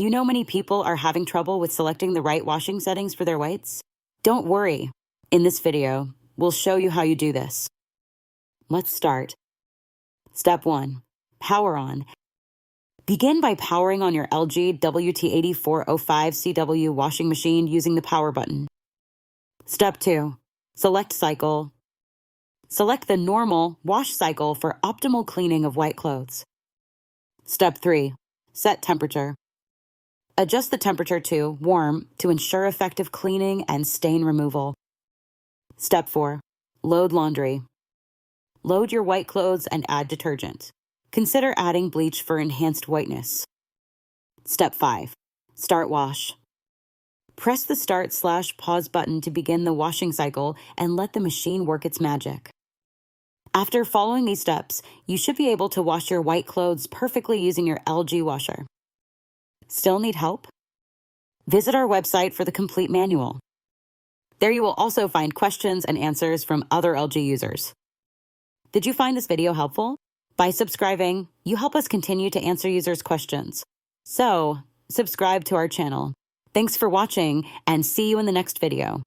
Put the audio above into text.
Do you know many people are having trouble with selecting the right washing settings for their whites? Don't worry. In this video, we'll show you how you do this. Let's start. Step 1. Power on. Begin by powering on your LG WT8405CW washing machine using the power button. Step 2. Select cycle. Select the normal wash cycle for optimal cleaning of white clothes. Step 3. Set temperature. Adjust the temperature to warm to ensure effective cleaning and stain removal. Step 4. Load laundry. Load your white clothes and add detergent. Consider adding bleach for enhanced whiteness. Step 5. Start wash. Press the start/pause button to begin the washing cycle and let the machine work its magic. After following these steps, you should be able to wash your white clothes perfectly using your LG washer. Still need help? Visit our website for the complete manual. There you will also find questions and answers from other LG users. Did you find this video helpful? By subscribing, you help us continue to answer users' questions. So, subscribe to our channel. Thanks for watching, and see you in the next video.